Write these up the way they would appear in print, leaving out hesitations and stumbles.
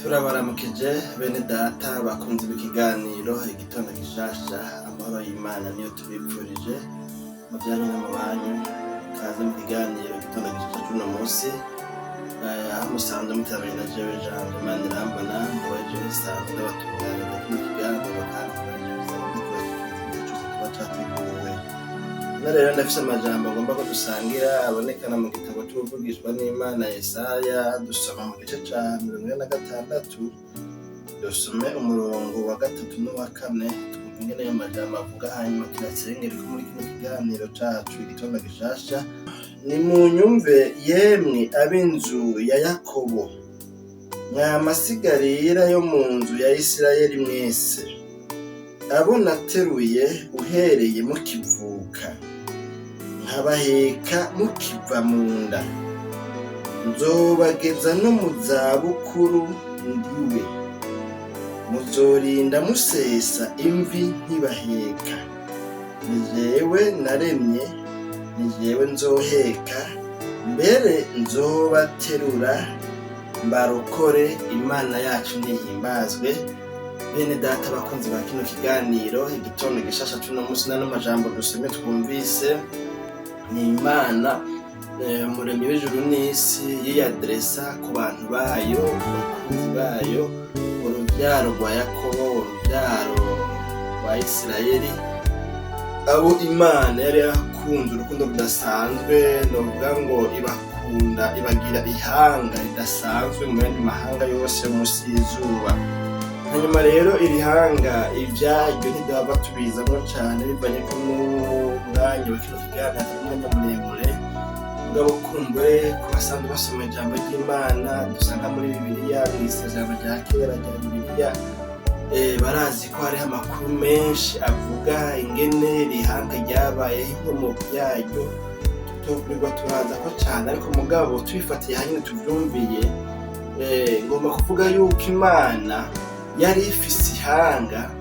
Turabaramukije bene data bakunze ikiganiro igitondo gishasha. Amahoro y'Imana niyo tubipfurije mu byanyu no mu banyu. Ikaze mu kiganiro igitondo gishasha cy'uno munsi, aho musanzwe mutabanye na jewe Jambo Imana irambona mubaje isanzwe batunganya kino kiganiro kandi kuba cyateguwe. Rero ndafise amajambo ngomba ko dusangira abonekana mu gitabo cy'ubuvugishwa n'Imana Yesaya. Dusoma mu gice ca 46, dusome umurongo wa 3 n'uwa 4. Twumva ingene ayo majambo avuga, hanyuma turasengera ko muri kino kiganiro cacu igitondo gishasha. Ni mu nyumve yemwe ab'inzu ya Yakobo, mwa masigarira yo mu nzu ya Isirayeli mwese, abo nateruye uhereye mukivuka, nkabaheka mukiva mu nda, nzobageza no mu zabukuru ndiwe, muzorinda musesa imvi nkibaheka. Ni jewe naremye, ni jewe nzoheka, mbere nzobaterura mbarokore. Imana yacu nihimbazwe. Bene data bakunzi ba kino kiganiro igitondo gishasha cy'uno munsi, n'ano majambo dusome twumvise, ni Imana umuremyi w'ijuru n'isi yiyadresa ku bantu bayo, abakunzi bayo, urubyaro rwa Yakobo, urubyaro rwa Isirayeli, abo Imana yari yarakunze urukundo rudasanzwe. Novuga ngo ibakunda, ibagira ihanga ridasanzwe mu yandi mahanga yose yo munsi y'izuba. Hanyuma rero iri hanga ivyaryo ntidaba tubizamwo cane, bivanye ko n'umwanya wa kino kiganiro umwanya muremure. Mugabo kumbure ku basanzwe basoma ijambo ry'Imana dusanga muri Bibiliya, mw'isezerano rya kera rya Bibiliya, barazi ko hariho amakuru menshi avuga ingene rihanga ryabayeho, inkomoko yaryo tutokwirwa turaza ko cane, ariko mugabo tubifatiye hanyuma tuvyumviye, ngomba kuvuga yuko Imana yari ifise ihanga,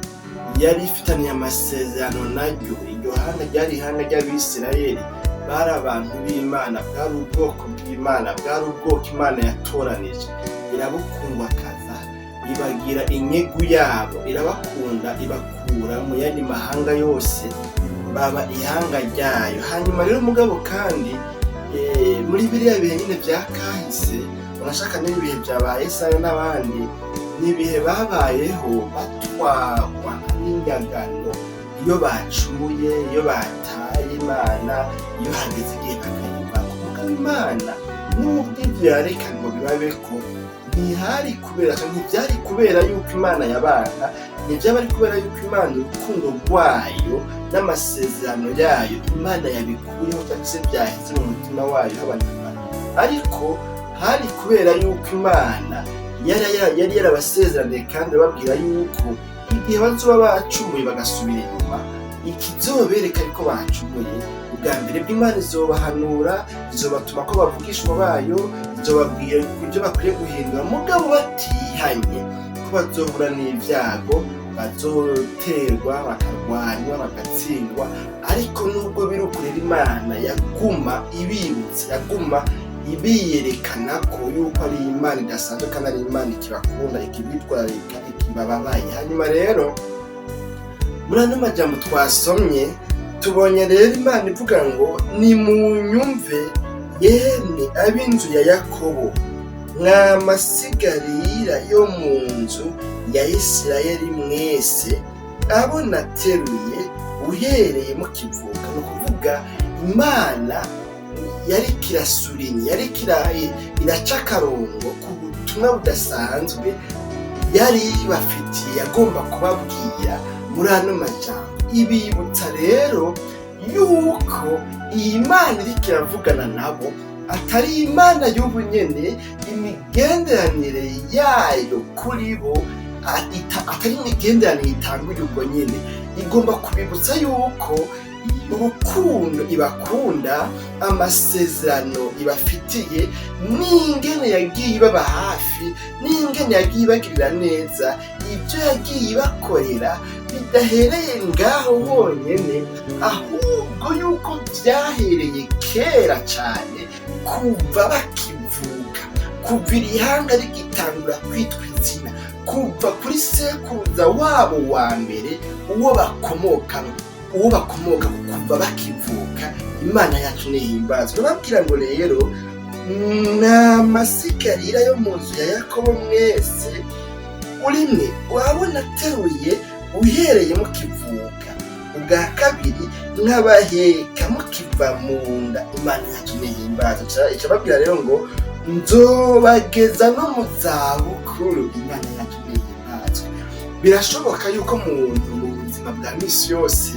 yari ifitaniye amasezerano naryo. Iryo hanga ryari ihanga ry'Abisirayeli, bari abantu b'Imana, bwari ubwoko bw'Imana, bwari ubwoko Imana yatoranije. Irabukundwakaza, ibagira inyegu yabo, irabakunda, ibakura mu yandi mahanga yose, baba ihanga ryayo. Hanyuma rero mugabo kandi muri biriya bihe nyine vya kahise, unashaka n'ibihe vyabaye Yesaya n'abandi, nibihe babayeho batwarwa n'inyagano. Iyo bacumuye, iyo bataye Imana, iyo hageze igihe bakayivako. Mugabo Imana nubwo ivyo yareka ngo bibabeko, ntihari kubera, ntivyari kubera yuko Imana yabana, ntivyaba ari kubera yuko Imana urukundo rwayo n'amasezerano yayo Imana yabikuyeho cyangwa se byaheze mu mutima wayo h'abanyarwanda, ariko hari kubera yuko Imana yari yarabasezeraniye kandi babwira yuko igihe bazoba bacumuye bagasubira inyuma, ikizobereka ariko bacumuye, ubwa mbere bw'Imana izobahanura, izobatuma ko bavugishwa bayo, izobabwira ibyo bakwiye guhindura. Mugabo batihanye ko bazohura n'ibyago, bazoterwa, bakarwanywa, bagatsindwa. Ariko nubwo biri ukurera, Imana yaguma ibibutsa, yaguma ibiyerekana ko yuko ari Imana idasanzwe kandi ari Imana ikibakunda, ikibitwararika, ikibababaye. Hanyuma rero muri ano majambo twasomye, tubonye rero Imana ivuga ngo ni mu nyumve yemwe ab'inzu ya Yakobo, mwa masigarira yo mu nzu ya Isirayeli mwese, abo nateruye uhereye mukivuka. Ni ukuvuga Imana yari kirasurinye, yari iraca akarongo ku butumwa budasanzwe yari bafitiye, yagomba kubabwira muri ano majambo. Ibibutsa rero yuko iyi Imana iriko iravugana nabo atari Imana y'ubu nyene, imigenderanire yayo kuri bo atari imigenderanire itanguye ubwo nyene. Igomba kubibutsa yuko urukundo ibakunda, amasezerano ibafitiye, n'ingene yagiye ibaba hafi, n'ingene yagiye ibagirira neza, ibyo yagiye ibakorera bidahereye ngaho honyene, ahubwo yuko byahereye kera cyane, kuva bakivuka, kuva ihanga rigitangura kwitwa izina, kuva kuri sekuruza wabo wa mbere uwo bakomoka kuva bakivuka. Imana yacu nihimbazwe. Babwira ngo rero n'amasigarira yo mu nzu ya Yakobo mwese urimwe wabona ateruye uhereye mukivuka, ubwa kabiri nkabaheka mukiva mu nda. Imana yacu nihimbazwe. Icababwira rero ngo nzobageza no mu zabukuru. Imana yacu nihimbazwe. Birashoboka yuko umuntu mu buzima bwa misi yose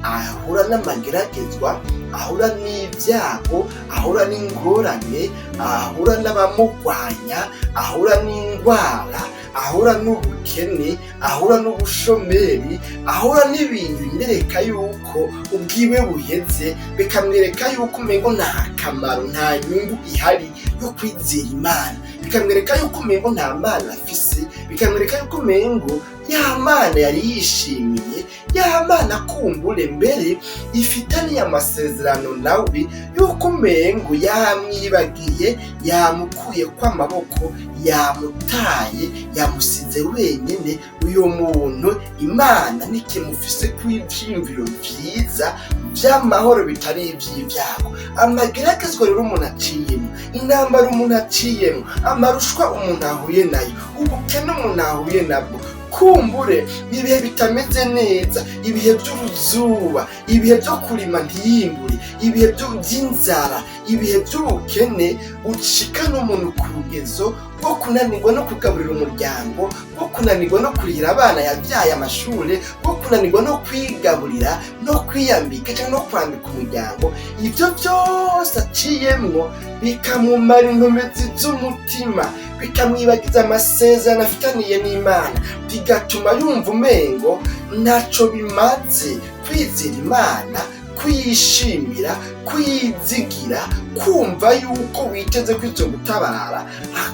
ahura n'amageragezwa, ahura n'ibyago, ahura n'ingorane, ahura n'abamurwanya, ahura n'indwara, ahura n'ubukene, ahura n'ubushomeri, ahura n'ibintu bimwereka yuko ubwiwe buheze, bikamwereka yuko umengo nta kamaro, nta nyungu ihari yo kwizera Imana, bikamwereka yuko umengo nta Mana afise, bikamwereka yuko umengo ya Mana yari yishimiye, ya Mana kumbure mbere ifitaniye amasezerano nawe, yuko umengo yamwibagiye, yamukuye kw'amaboko, yamutaye, yamusize wenyine. Uyo muntu Imana nikimufise kw'ivyiyumviro vyiza vy'amahoro bitari ivy'ibyago. Amageragezwa rero umuntu aciyemo, intambara umuntu aciyemo, amarushwa umuntu ahuye nayo, ubukene umuntu ahuye nabwo, kumbure ibihe bitameze neza, ibihe by'uruzuba, ibihe byo kurima ntiyimbure, ibihe by'inzara, ibihe by'ubukene, ushikana umuntu ku rugezo rwo kunanirwa no kugaburira umuryango, rwo kunanirwa no kurihira abana yabyaye amashure, rwo kunanirwa no kwigaburira no kwiyambika cyangwa no kwambika umuryango. Ibyo byose aciyemwo bikamumara inkomezi z'umutima, bikamwibagiza amasezerano afitaniye n'Imana, bigatuma yumva umengo ntaco bimaze kwizera Imana, kuyishimira, kuyizigira, kumva yuko witeze kwizo gutabara.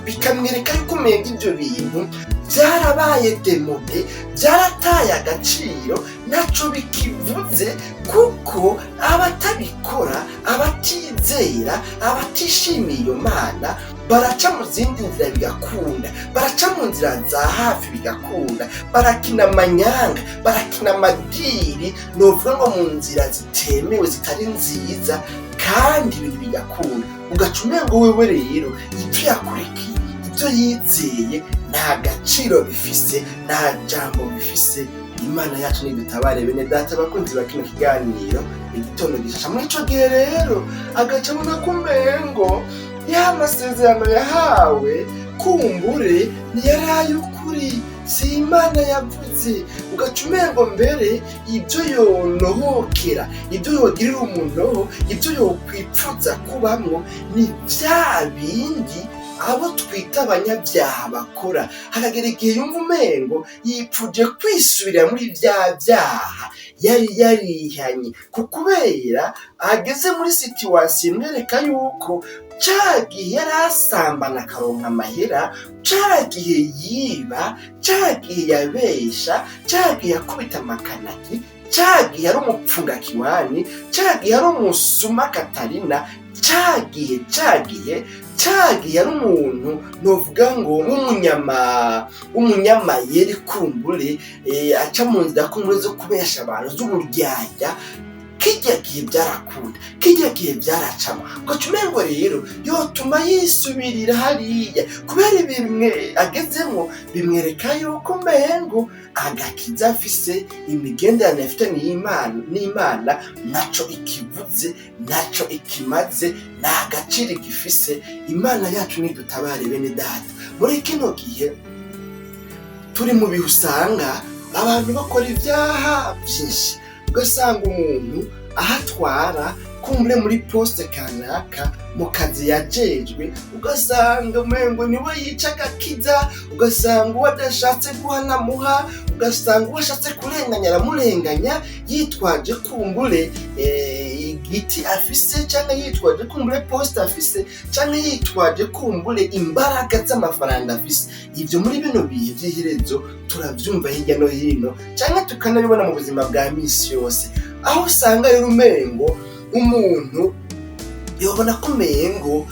Bikamwereka yuko umenga ibyo bintu byarabaye demode, byarataye agaciro, naco bikivuze, kuko abatabikora, abatizera, abatishimiye iyo Mana baraca mu zindi nzira bigakunda, baraca mu nzira za hafi bigakunda, barakina amanyanga, barakina amadiri, novuga ngo mu nzira zitemewe zitari nziza, kandi ibintu bigakunda. Ugaca umengo wewe rero ibyo yakurikiye, ibyo yizeye nta gaciro bifise, nta jambo bifise. Imana yacu nidutabare bene data bakunzi ba kino kiganiro igitondo gishasha. Muri ico gihe rero agaca abona kumengo ya masezerano yahawe kumbure ntiyari ukuri, si Imana yavuze. Ugaca umengo mbere ibyo yonohokera, ibyo yogirira umuntu, ibyo yokwipfuza kubamwo ni vya bindi abo twita abanyabyaha bakora. Hakagera igihe yumva umengo yipfuje kwisubirira muri vya vyaha yari yarihanye, kubera ageze muri situation imwereka yuko ca gihe yari asambana akaronka amahera, ca gihe yiba, ca gihe yabesha, ca gihe yakubita amakanaki, ca gihe yari umupfunga kiwani, ca gihe yari umusuma Katarina, ca gihe yari umuntu novuga ngo w'umunyamayeri kumbure, aca mu nzira kumbure zo kubesha abantu, z'uburyarya. Kijya gihe byarakunda, kijya gihe byaracamo. Ugaca umengo rero yotuma yisubirira hariya, kubera bimwe agezemo bimwereka yuko umengo agakiza afise, imigenderanire afitaniye n'Imana naco ikivuze, naco ikimaze, nta gaciro gifise. Imana yacu nidutabare bene data. Muri kino gihe turi mu bihe usanga abantu bakora ibyaha byinshi, ugasanga umuntu ahatwara kumbure muri poste kanaka mu kazi yajejwe, ugasanga umengo niwe yica agakiza, ugasanga uwo adashatse guhanamuha, ugasanga uwo ashatse kurenganya aramurenganya, yitwaje kumbure igiti afise, cyangwa yitwaje kumbure poste afise, cyangwa yitwaje kumbure imbaraga z'amafaranga afise. Ibyo muri bino bihe by'iherezo turavyumva hirya no hino, cyangwa tukanabibona mu buzima bwa misi yose, aho usanga rero umengo umuntu yobona ko umengo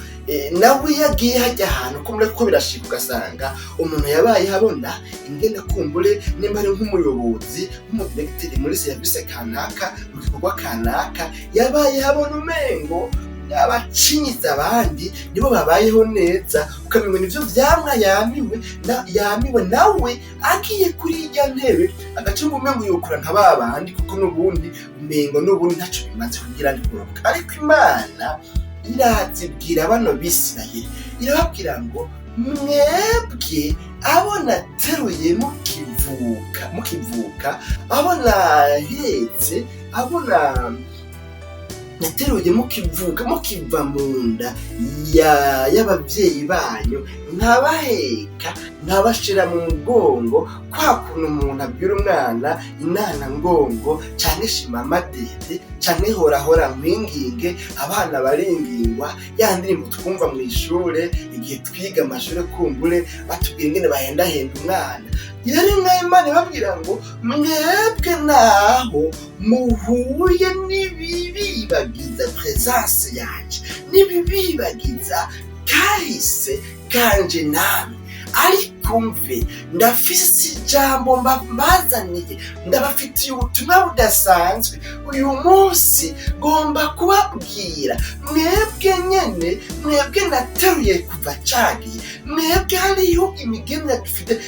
nawe yagiye hajya ahantu ko birashika ugasanga umuntu yabaye habona ingene kumbure nimba ari nk'umuyobozi nk'umudirekiteri muri serivisi kanaka mu gikorwa kanaka yabaye habona umengo abacinyiza abandi nibo babayeho neza, ukamenya ivyo vyamwa yamiwe nawe agiye kuri irya ntebe agaca umengo yokura nka babandi kuko n'ubundi umengo n'ubundi ntaco bimaze kugira ndi kurokoka. Ariko Imana irazibwira bano Bisirayeli irababwira ngo mwebwe abona teruye mukivuka abona hetse abona nateruye mukiva mu nda y'abavyeyi banyu nkabaheka nkabashira mu mugongo kwa kuntu umuntu abwira umwana inana ngongo canke shima amadede canke horahora nkwinginge abana baringingwa ya ndirimbo twumva mu ishure igihe twiga amashure kumbure batubwira ingene bahendahenda umwana. Yari nka Imana ibabwira ngo mwebwe naho muhuye n'ibibibagiza presence yanje n'ibibibagiza kahise kanje namwe, ariko mve ndafise ijambo mbazaniye, ndabafitiye ubutumwa budasanzwe uyu munsi ngomba kubabwira. Mwebwe nyene mwebwe nateruye kuva cagiye, mwebwe hariho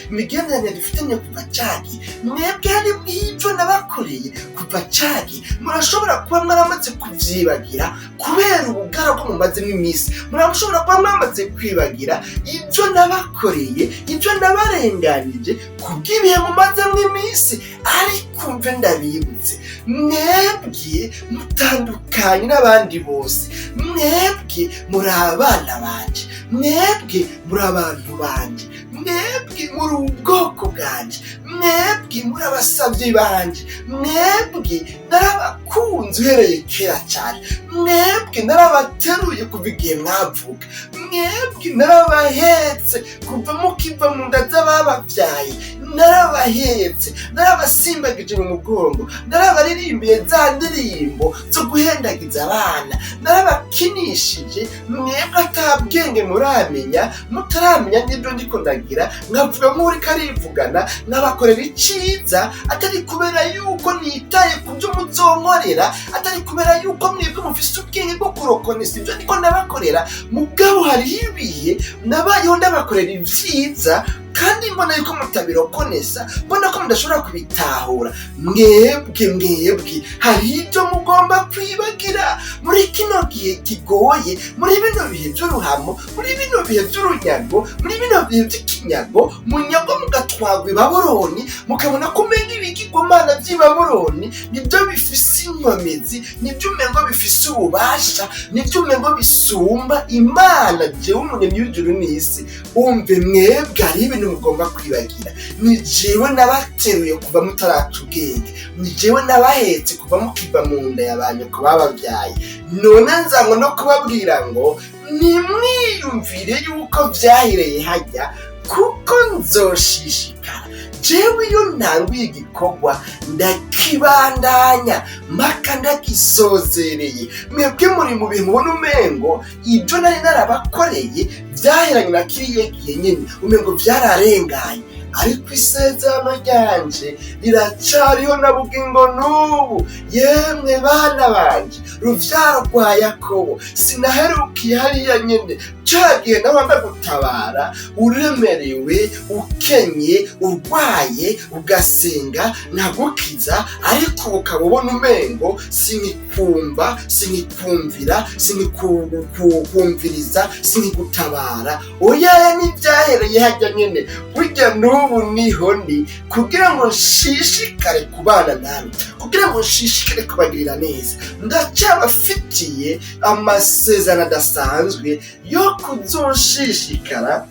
imigenderanire dufitanye kuva cagiye, mwebwe hari ivyo nabakoreye kuva cagiye. Murashobora kuba mwaramaze kuvyibagira kubera ubugara bwo mumazemo iminsi, murashobora kuba mwamaze kwibagira ivyo nabakoreye, ivyo nabarenganije kubw'ibihe mumazemo iminsi. Ariko mve ndabibutse, mwebwe mutandukanye n'abandi bose, mwebwe muri abana banje, mwebwe muri abantu banje, mwebwe muri ubwoko bwanje, mwebwe muri abasavyi banje, mwebwe narabakunze uhereye kera cyane, mwebwe narabateruye kuva igihe mwavuka, mwebwe narabahetse kuva mukiva mu nda z'ababavyaye, narabahetse narabasimbagije mu mugongo, narabaririmbiye za ndirimbo zo guhendagiza abana, narabakinishije mwebwe atabwenge muramenya, mutaramenya n'ibyo ndiko ndagira, nkavuga nk'uriko arivugana, nkabakorera iciza atari kubera yuko nitaye ku byo muzonkorera, atari kubera yuko mwebwe mufise ubwenge bwo kurokonesa ibyo ndiko ndabakorera. Mugabo hariho ibihe nabayeho ndabakorera ivyiza kandi mbona yuko mutabirokonesa, mbona ko mudashobora kubitahura. Mwebwe hari ibyo mugomba kwibagira muri kino gihe kigoye, muri bino bihe by'uruhamo, muri bino bihe by'urunyago, muri bino bihe by'ikinyago, munyago mugatwagwa i Babuloni, mukabona ko umenga ibigirwamana by'i Babuloni nibyo bifise inkomezi, nibyo umengo bifise ububasha, nibyo umengo bisumba Imana jewe umuremyi w'ijuru n'isi. Umve mwebwe hari ibintu mugomba kwibagira. Ni jewe nabateruye kuva mutaraca ubwenge, ni jewe nabahetse kuva mukiva mu nda y'abanyu ko babavyaye. None nzango no kubabwira ngo nimwiyumvire yuko vyahireye hajya, kuko nzoshishikara. Jewe iyo ntanguye igikorwa ndakibandanya mpaka ndagisozereye. Mwebwe muri mu bintu ubona umengo ibyo nari narabakoreye vyaheranye na kiriya gihe nyene umengo vyararenganye, ariko isezerano ryanje riracariho na bugingo n'ubu. Yemwe bana banje, ruvyaro rwa Yakobo, sinaherukiye hariya nyene cagihe nawe ndagutabara uremerewe, ukenye, urwaye, ugasenga nkagukiza, ariko ukaba ubona umengo sinkikumva, sinkikumvira, sinkikukumviriza, sinkigutabara. Oya n'ivyahereye hajya nyene, burya n'ubu niho ndi kugira ngo nshishikare kubana nawe, kugira ngo nshishikare kubagirira neza. Ndacyabafitiye amasezerano adasanzwe yo kuzoshishikara.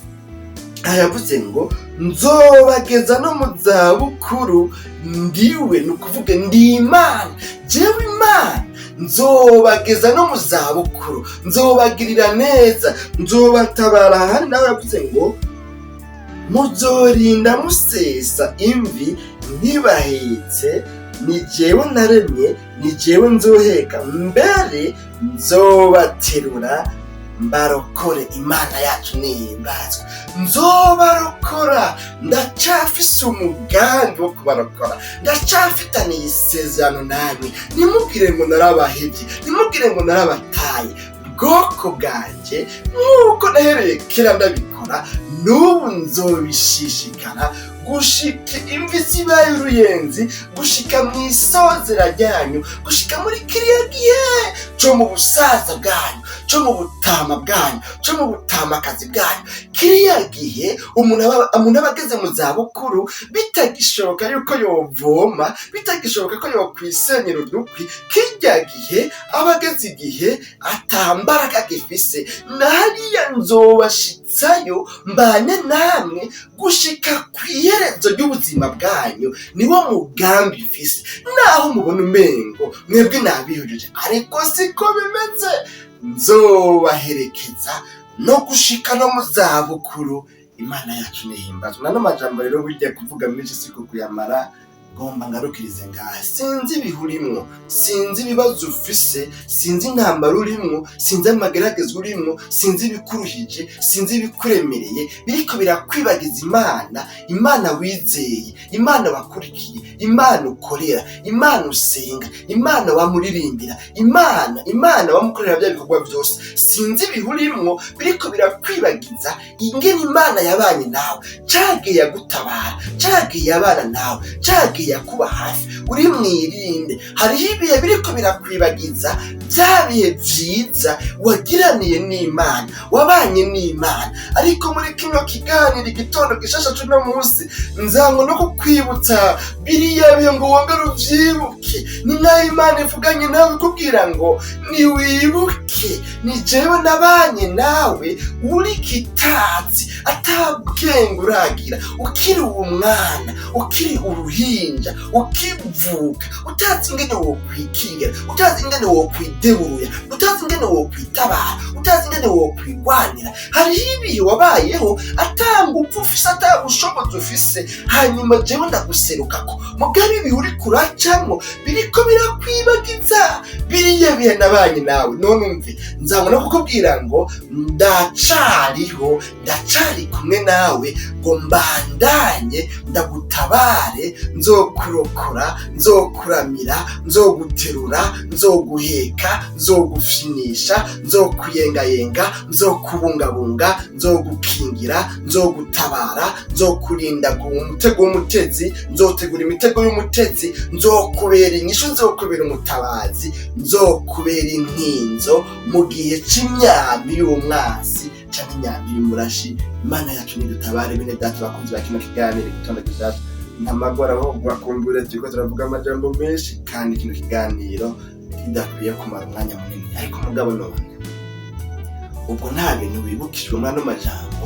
Ayavuze ngo nzobageza no mu zabukuru, ndiwe ni ukuvuga ndi Imana, jewe Imana nzobageza no mu zabukuru, nzobagirira neza, nzobatabara. Hari nawe yavuze ngo muzorinda musesa imvi nkibahetse, ni jewe naremye, ni jewe nzoheka, mbere nzobaterura mbarokore. Imana yacu nihimbazwe. Nzobarokora, ndacafise umugambi wo kubarokora, ndacafitaniye isezerano namwe. Ntimugire ngo narabahevye, ntimugire ngo narabataye. Bwoko bwanje, nk'uko nahereye kera ndabikora, n'ubu nzobishishikara gushika imvi zibaye uruyenzi, gushika mw'isozera ryanyu, gushika muri kiriya gihe co mu busaza bwanyu, co mu butama bwanyu, co mu butamakazi bwanyu. Kiriya gihe umuntu aba ageze mu zabukuru, bitagishoboka yuko yovoma, bitagishoboka ko yokwisenyera udukwi. Kirya gihe aba ageze igihe atambaraga gifise. Nahariya nzobashitsayo mbane namwe gushika kw'iherezo ry'ubuzima bwanyu. Niwo mugambi mfise, naho mubona umengo mwebwe nabihujije, ariko siko bimeze. Nzobaherekeza no gushika no mu zabukuru. Imana yacu nihimbazwe. Nano majambo rero burya kuvuga menshi siko kuyamara, ngomba ngarukirize ngaha. Sinzi ibihurimwo, sinzi ibibazo ufise, sinzi intambara urimwo, sinzi amagerageza urimwo, sinzi ibikuruhije, sinzi ibikuremereye biriko birakwibagiza Imana. Imana wizeye, Imana wakurikiye, Imana ukorera, Imana usenga, Imana wamuririmbira, Imana wamukorera bya bikorwa byose. Sinzi ibihurimwo biriko birakwibagiza ingene Imana yabanye nawe, cagiye yagutabara, cagiye yabana nawe, cagiye yakuba hafi. Uri mwirinde, hariho ibihe biriko birakwibagiza bya bihe vyiza wagiraniye n'Imana, wabanye n'Imana. Ariko muri kino kiganiro igitondo gishasha c'uno munsi, nzango no kukwibutsa biriya bihe ngo wongere uvyibuke. Ni nayo Imana ivuganye nawe kubwira ngo niwibuke, ni jewe nabanye nawe uri kitazi, atabwenge uragira, ukiri umwana, ukiri uruhinja, ukivuka, utazi ingene wokwikingira, utazi ingene wokwideburuya, utazi ingene wokwitabara, utazi ingene wokwigwanira. Hariho ibihe wabayeho atanguvu ufise, atabushobozi ufise, hanyuma jewe ndaguserukako. Mugabe ibihe uri kuracamwo biriko birakwibagiza biriya bihe nabanye nawe. None umve, nzabona kukubwira ngo ndacariho, ndacari kumwe nawe, ngo mbandanye ndagutabare, nzokurokora, nzokuramira, nzoguterura, nzoguheka, nzogufinisha, nzokuyengayenga, nzokubungabunga, nzogukingira, nzogutabara, nzokurinda umutego w'umutezi, nzotegura imitego y'umutezi, nzokubera inyishu, nzokubera umutabazi, nzokubera inkinzo mu gihe c'imyambi y'umwasi canke imyambi y'umurashi. Imana yacu nidutabare. Bene data bakunzi ba kino kiganiro igitondo gishasha, ntamagora aho bakumbure, turiko turavuga amajambo menshi kandi kino kiganiro kidakwiye kumara umwanya munini. Ariko mugabo none ubwo nta bintu wibukijwe muri ano majambo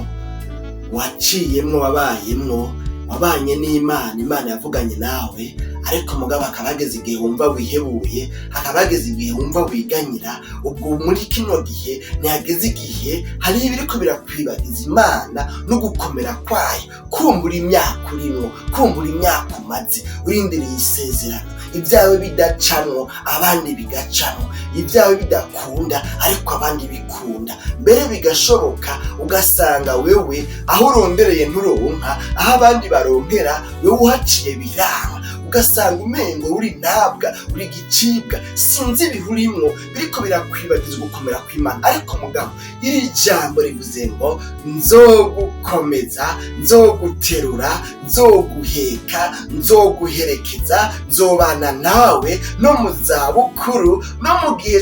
waciyemwo, wabayemwo, wabanye n'Imana, Imana yavuganye nawe, ariko mugabo akabageza igihe wumva wihebuye, akabageza igihe wumva wiganyira. Ubwo muri kino gihe ntihageze igihe hari ibiriko birakwibagiza Imana no gukomera kwayo. Kumbura imyaka urimwo, kumbura imyaka umaze urindiriye isezerano, ibyawe bidacamwo abandi bigacamwo, ibyawe bidakunda ariko abandi bikunda. Mbere bigashoboka ugasanga wewe aho urondereye nturonka, aho abandi baronkera wewe uhaciye biranga. Ugasanga umengo uri ntabwa, uri gicibwa. Sinzi ibihurimwo biriko birakwibagiza gukomera kw'Imana. Ariko mugabo iri jambo rivuze ngo nzogukomeza, nzoguterura, nzoguheka, nzoguherekeza, nzobana nawe no mu zabukuru, no mu gihe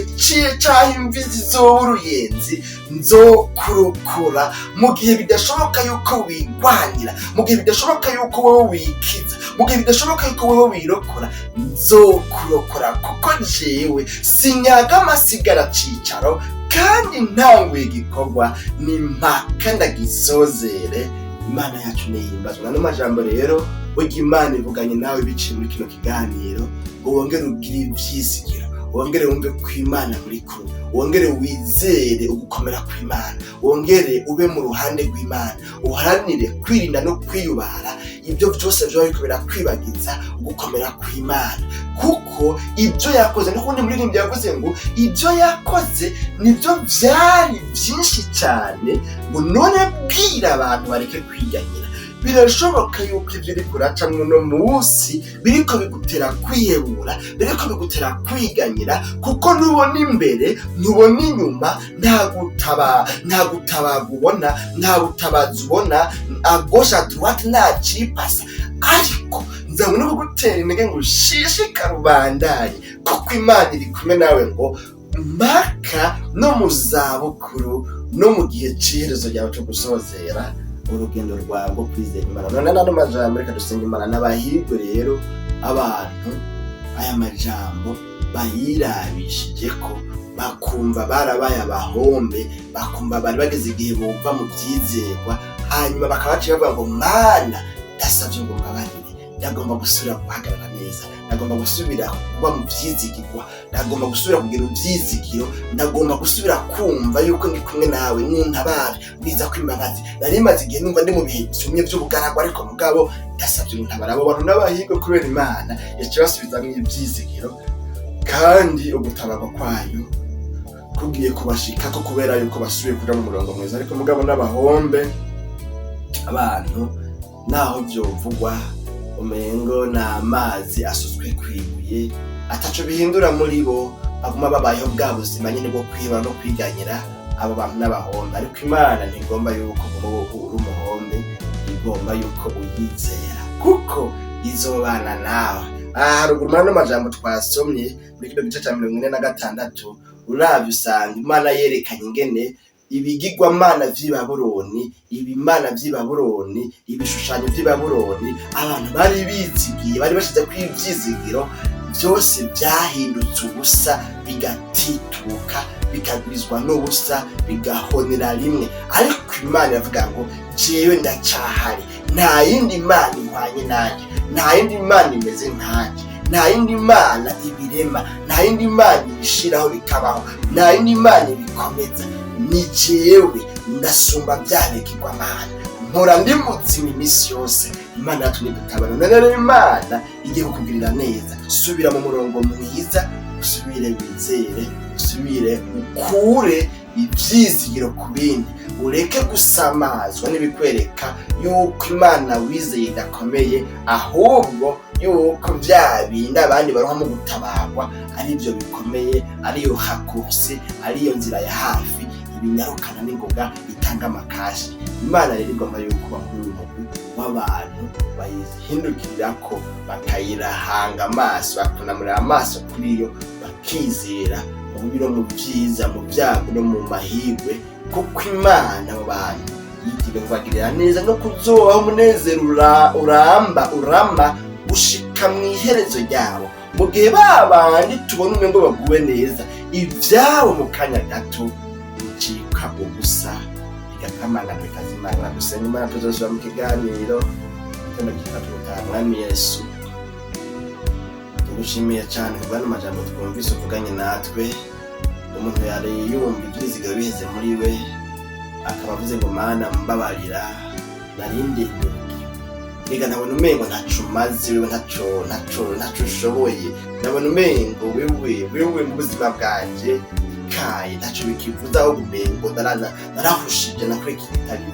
c'aho imvi zizoba uruyenzi, nzokurukura. Mu gihe bidashoboka yuko wigwanira, mu gihe bidashoboka yuko wowe wikiza, mu gihe bidashoboka yuko wowe wirokora, nzokurokora. Kuko jewe sinyaga amasigara cicaro, kandi ntanguye igikorwa n'impaka ndagisozere. Imana yacu nihimbazwe. Nano majambo rero burya Imana ivuganye nawe biciye muri kino kiganiro, ngo wongere ugire ivyizigiro, wongere wumve ko Imana muri kumwe, wongere wizere ugukomera kw'Imana, wongere ube mu ruhande rw'Imana, uharanire kwirinda no kwiyubara ibyo byose byo ariko birakwibagiza ugukomera kw'Imana. kuko ibyo yakoze n'ukundi muririmbyi yavuze ngo ibyo yakoze nibyo byari byinshi cyane ngo none bwira abantu bareke kwiganyira. Birashoboka yuko ibyo uri kuraca muno munsi biriko bigutera kwiyebura, biriko bigutera kwiganyira, kuko nubona imbere ntubona inyuma, nta gutabaga ubona, nta butabazi ubona, agosha droite nta cipasa. Ariko nzabona kugutera intege ngo ushishikare ubandanye, kuko Imana iri kumwe nawe ngo mpaka no mu zabukuru no mu gihe c'iherezo ryawe cyo gusozera urugendo rwawe rwo kwizera Imana. None n'ano majambo reka dusenga Imana. N'abahirwe rero abantu aya majambo bayirabishije ko bakumva barabaye abahombe, bakumva bari bageze igihe bumva mu byizerwa, hanyuma bakaba baciye bavuga ngo Mana ndasavye ngo mbabarire, ndagomba gusubira guhagarara neza, ndagomba gusubira kuba mu byizigirwa, ndagomba gusubira kugira ibyizigiro, ndagomba gusubira kumva yuko ndi kumwe nawe, nuntabara bwiza kw'imbabazi. Nari maze igihe numva ndi mu bihe byumye by'ubugaragwa, ariko mugabo ndasavye untabara. Abo bantu n'abahirwe kubera Imana yaciye basubizamwo ibyizigiro, kandi ugutabarwa kwayo kugiye kubashikako kubera yuko basubiye kuja mu murongo mwiza. Ariko mugabo n'abahombe abantu naho byovugwa umengo n'amazi asutswe kwibuye, ataco bihindura muri bo, baguma babayeho bwa buzima nyine bwo kwiba no kwiganyira. Abo bantu n'abahombe. Ariko Imana ntigomba yuko uri umuhombe, igomba yuko uyizera, kuko izobana nawe. Haruguru muri ano majambo twasomye muri kino gice ca 46 uravye usanga Imana yerekanye ingene ibigirwamana vy'i Babuloni, ibimana vy'i Babuloni, ibishushanyo vy'i Babuloni abantu bari bizigiye, bari bashize kw'ivyizigiro, byose byahindutse ubusa, bigatituka, bikagwirizwa n'ubusa, bigahonera rimwe. Ariko Imana iravuga ngo jewe ndacahari, nta yindi Imana ihwanye nanjye, nta yindi Imana imeze nkanje, nta yindi Imana ibirema, nta yindi Imana ibishiraho bikabaho, nta yindi Imana ibikomeza. Ni jewe ndasumba byabigirwamana, mpora ndi muzima iminsi yose. Imana yatumye dutabara. None Imana igiye kukugirira neza. Subira mu murongo mwiza, usubire wizere, usubire ukure ibyizigiro ku bindi, ureke gusamazwa n'ibikwereka yuko Imana wizeye idakomeye, ahubwo yuko bya bindi abandi barohamo gutabarwa ari byo bikomeye, ariyo hakursi, ariyo nzira ya hafi, ibinyarukana n'ingoga itanga amakashi. Imana rero igomba yuko bakuru umugwi w'abantu bayihindukirira ko, bakayirahanga amaso, bakunamurira amaso kuri yo, bakizera mu biro, mu byiza, mu byago no mu mahirwe, kuko Imana abo bantu yitiriwe kubagirira neza no kuzobaho umunezero urama gushika mu iherezo ryabo. Mu gihe babandi tubona umwe ngo baguwe neza, ibyabo mu kanya gato bicika ubusa, bigakamana bikazimana. Gusenga Imana tuzosubira mu kiganiro igitondo cy'Imana. Mwami Yesu, tugushimiye cyane kubwa n'amajambo twumvise uvuganye natwe. Umuntu yari yumva ibyizigiro biheze muri we, akaba avuze ngo Mana mbabarira, narindi niga nabona umengo ntaco mazi, wewe ntaco ushoboye, nabona umengo wewe mu buzima bwanje kaye ntaco bikivuza, aho umengo narahushije nakore kitari.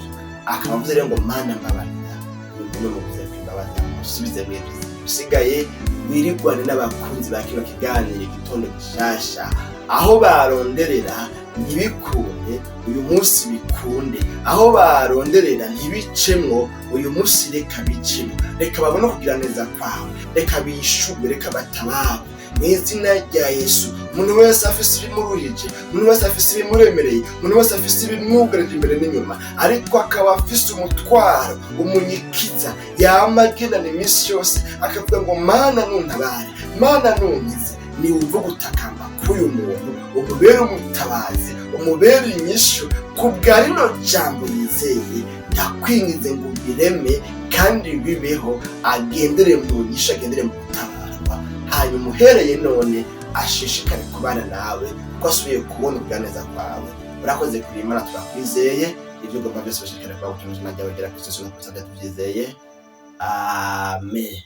Akaba avuze rero ngo Mana mbabarira, no mu buzima bw'imbabazi musubize mwebwe usigaye wirigwane n'abakunzi ba kino kiganiro igitondo gishasha, aho baronderera ntibikunde uyu munsi bikunde, aho baronderera ntibicemwo uyu munsi reka bicemwo, reka babone kugira neza kwawe, reka bishurwe, reka batabawe mu izina rya Yesu. Umuntu wese afise ibimuruhije, umuntu wese afise ibimuremereye, umuntu wese afise ibimwugarije imbere n'inyuma, ariko akaba afise umutwaro umunyikiza, yamagenana iminsi yose akavuga ngo Mana nuntabare, Mana nunkize, ni wumva gutakamba k'uyu muntu, umubere umutabazi, umubere inyishu kubwa rino jambo yizeye. Ndakwingize ngo ubireme kandi bibeho, agendere mu nyishu, agendere mu gutabarwa, hanyuma uhereye none ashishikare kubana nawe, kuko asubiye kubona ubwaneza kwawe. Urakoze kuri Imana, turakwizeye ibyo ugomba byose bashikare kwawe, utunze n'ajya wegera Kristo no kusabya tubyizeye. Amen.